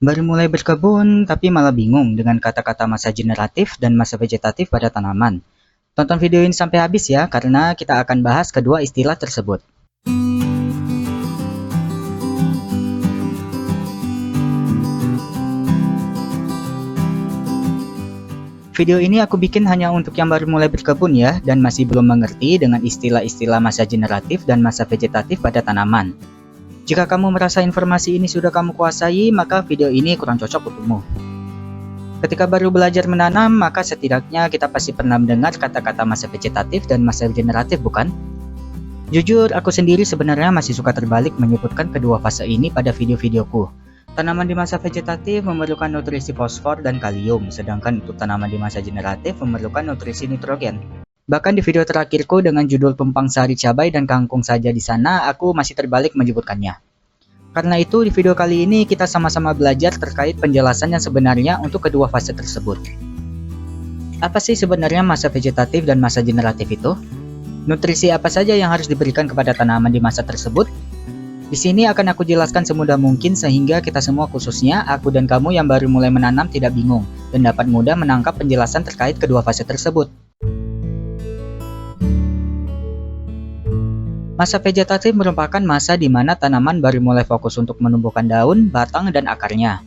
Baru mulai berkebun, tapi malah bingung dengan kata-kata masa generatif dan masa vegetatif pada tanaman. Tonton video ini sampai habis ya, karena kita akan bahas kedua istilah tersebut. Video ini aku bikin hanya untuk yang baru mulai berkebun ya, dan masih belum mengerti dengan istilah-istilah masa generatif dan masa vegetatif pada tanaman. Jika kamu merasa informasi ini sudah kamu kuasai, maka video ini kurang cocok untukmu. Ketika baru belajar menanam, maka setidaknya kita pasti pernah mendengar kata-kata masa vegetatif dan masa generatif, bukan? Jujur, aku sendiri sebenarnya masih suka terbalik menyebutkan kedua fase ini pada video-videoku. Tanaman di masa vegetatif memerlukan nutrisi fosfor dan kalium, sedangkan untuk tanaman di masa generatif memerlukan nutrisi nitrogen. Bahkan di video terakhirku dengan judul tumpang sari cabai dan kangkung saja di sana, aku masih terbalik menyebutkannya. Karena itu, di video kali ini kita sama-sama belajar terkait penjelasan yang sebenarnya untuk kedua fase tersebut. Apa sih sebenarnya masa vegetatif dan masa generatif itu? Nutrisi apa saja yang harus diberikan kepada tanaman di masa tersebut? Di sini akan aku jelaskan semudah mungkin sehingga kita semua, khususnya aku dan kamu yang baru mulai menanam, tidak bingung dan dapat mudah menangkap penjelasan terkait kedua fase tersebut. Masa vegetatif merupakan masa di mana tanaman baru mulai fokus untuk menumbuhkan daun, batang, dan akarnya.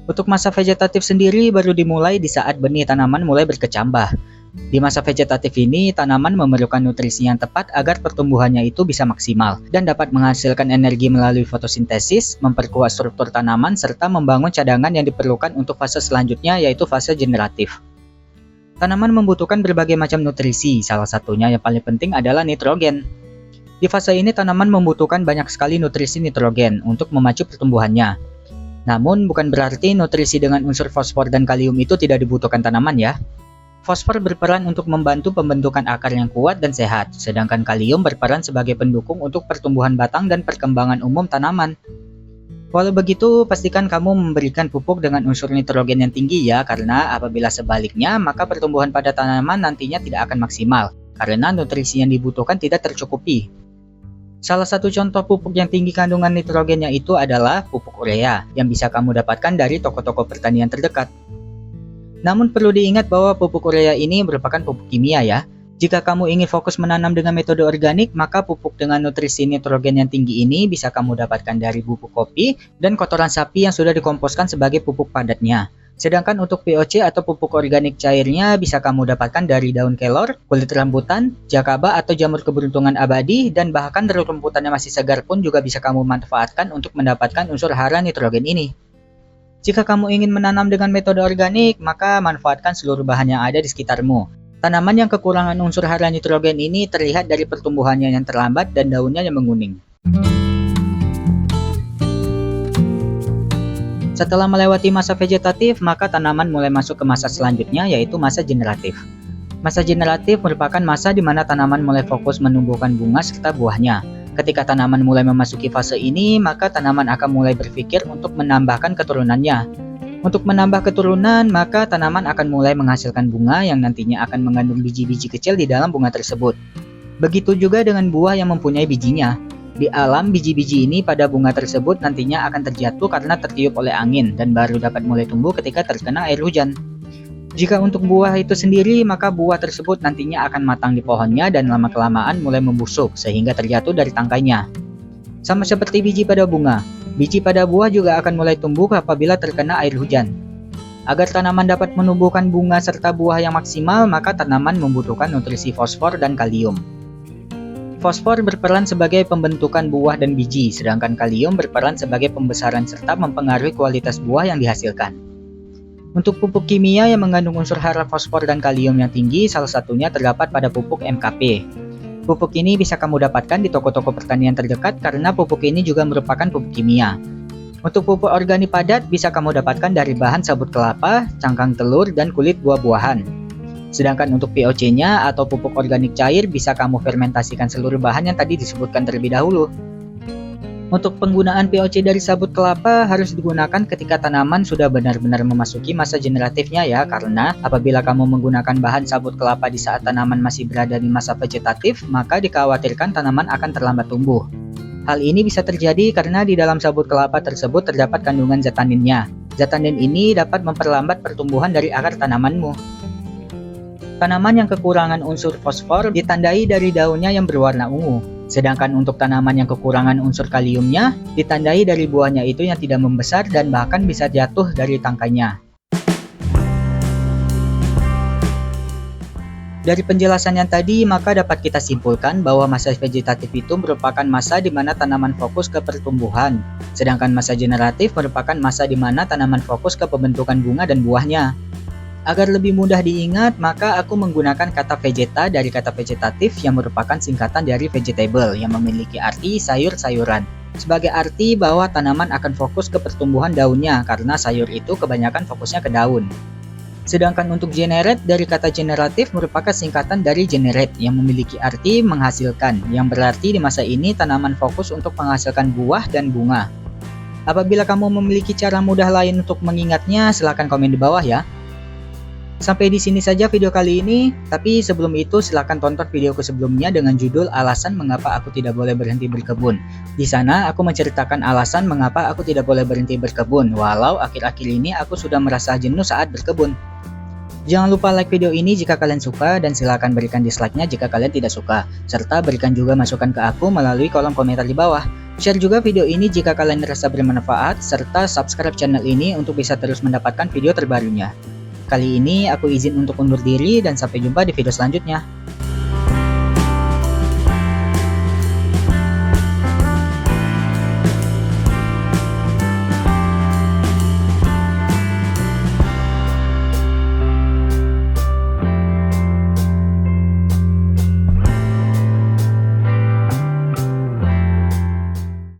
Untuk masa vegetatif sendiri baru dimulai di saat benih tanaman mulai berkecambah. Di masa vegetatif ini, tanaman memerlukan nutrisi yang tepat agar pertumbuhannya itu bisa maksimal dan dapat menghasilkan energi melalui fotosintesis, memperkuat struktur tanaman, serta membangun cadangan yang diperlukan untuk fase selanjutnya, yaitu fase generatif. Tanaman membutuhkan berbagai macam nutrisi, salah satunya yang paling penting adalah nitrogen. Di fase ini, tanaman membutuhkan banyak sekali nutrisi nitrogen untuk memacu pertumbuhannya. Namun, bukan berarti nutrisi dengan unsur fosfor dan kalium itu tidak dibutuhkan tanaman ya. Fosfor berperan untuk membantu pembentukan akar yang kuat dan sehat, sedangkan kalium berperan sebagai pendukung untuk pertumbuhan batang dan perkembangan umum tanaman. Walau begitu, pastikan kamu memberikan pupuk dengan unsur nitrogen yang tinggi ya, karena apabila sebaliknya, maka pertumbuhan pada tanaman nantinya tidak akan maksimal, karena nutrisi yang dibutuhkan tidak tercukupi. Salah satu contoh pupuk yang tinggi kandungan nitrogennya itu adalah pupuk urea, yang bisa kamu dapatkan dari toko-toko pertanian terdekat. Namun perlu diingat bahwa pupuk urea ini merupakan pupuk kimia ya. Jika kamu ingin fokus menanam dengan metode organik, maka pupuk dengan nutrisi nitrogen yang tinggi ini bisa kamu dapatkan dari bubuk kopi dan kotoran sapi yang sudah dikomposkan sebagai pupuk padatnya. Sedangkan untuk POC atau pupuk organik cairnya bisa kamu dapatkan dari daun kelor, kulit rambutan, jakaba atau jamur keberuntungan abadi, dan bahkan rumputan yang masih segar pun juga bisa kamu manfaatkan untuk mendapatkan unsur hara nitrogen ini. Jika kamu ingin menanam dengan metode organik, maka manfaatkan seluruh bahan yang ada di sekitarmu. Tanaman yang kekurangan unsur hara nitrogen ini terlihat dari pertumbuhannya yang terlambat dan daunnya yang menguning. Setelah melewati masa vegetatif, maka tanaman mulai masuk ke masa selanjutnya, yaitu masa generatif. Masa generatif merupakan masa di mana tanaman mulai fokus menumbuhkan bunga serta buahnya. Ketika tanaman mulai memasuki fase ini, maka tanaman akan mulai berpikir untuk menambahkan keturunannya. Untuk menambah keturunan, maka tanaman akan mulai menghasilkan bunga yang nantinya akan mengandung biji-biji kecil di dalam bunga tersebut. Begitu juga dengan buah yang mempunyai bijinya. Di alam, biji-biji ini pada bunga tersebut nantinya akan terjatuh karena tertiup oleh angin dan baru dapat mulai tumbuh ketika terkena air hujan. Jika untuk buah itu sendiri, maka buah tersebut nantinya akan matang di pohonnya dan lama-kelamaan mulai membusuk sehingga terjatuh dari tangkainya. Sama seperti biji pada bunga, biji pada buah juga akan mulai tumbuh apabila terkena air hujan. Agar tanaman dapat menumbuhkan bunga serta buah yang maksimal, maka tanaman membutuhkan nutrisi fosfor dan kalium. Fosfor berperan sebagai pembentukan buah dan biji, sedangkan kalium berperan sebagai pembesaran serta mempengaruhi kualitas buah yang dihasilkan. Untuk pupuk kimia yang mengandung unsur hara fosfor dan kalium yang tinggi, salah satunya terdapat pada pupuk MKP. Pupuk ini bisa kamu dapatkan di toko-toko pertanian terdekat karena pupuk ini juga merupakan pupuk kimia. Untuk pupuk organik padat bisa kamu dapatkan dari bahan sabut kelapa, cangkang telur, dan kulit buah-buahan. Sedangkan untuk POC-nya atau pupuk organik cair bisa kamu fermentasikan seluruh bahan yang tadi disebutkan terlebih dahulu. Untuk penggunaan POC dari sabut kelapa harus digunakan ketika tanaman sudah benar-benar memasuki masa generatifnya ya, karena apabila kamu menggunakan bahan sabut kelapa di saat tanaman masih berada di masa vegetatif, maka dikhawatirkan tanaman akan terlambat tumbuh. Hal ini bisa terjadi karena di dalam sabut kelapa tersebut terdapat kandungan zat taninnya. Zat tanin ini dapat memperlambat pertumbuhan dari akar tanamanmu. Tanaman yang kekurangan unsur fosfor ditandai dari daunnya yang berwarna ungu. Sedangkan untuk tanaman yang kekurangan unsur kaliumnya ditandai dari buahnya itu yang tidak membesar dan bahkan bisa jatuh dari tangkainya. Dari penjelasan yang tadi, maka dapat kita simpulkan bahwa masa vegetatif itu merupakan masa di mana tanaman fokus ke pertumbuhan, sedangkan masa generatif merupakan masa di mana tanaman fokus ke pembentukan bunga dan buahnya. Agar lebih mudah diingat, maka aku menggunakan kata vegeta dari kata vegetatif yang merupakan singkatan dari vegetable yang memiliki arti sayur-sayuran. Sebagai arti bahwa tanaman akan fokus ke pertumbuhan daunnya karena sayur itu kebanyakan fokusnya ke daun. Sedangkan untuk generate dari kata generatif merupakan singkatan dari generate yang memiliki arti menghasilkan, yang berarti di masa ini tanaman fokus untuk menghasilkan buah dan bunga. Apabila kamu memiliki cara mudah lain untuk mengingatnya, silahkan komen di bawah ya. Sampai di sini saja video kali ini, tapi sebelum itu silahkan tonton videoku sebelumnya dengan judul alasan mengapa aku tidak boleh berhenti berkebun. Di sana aku menceritakan alasan mengapa aku tidak boleh berhenti berkebun, walau akhir-akhir ini aku sudah merasa jenuh saat berkebun. Jangan lupa like video ini jika kalian suka dan silahkan berikan dislike-nya jika kalian tidak suka, serta berikan juga masukan ke aku melalui kolom komentar di bawah. Share juga video ini jika kalian merasa bermanfaat, serta subscribe channel ini untuk bisa terus mendapatkan video terbarunya. Kali ini aku izin untuk undur diri dan sampai jumpa di video selanjutnya.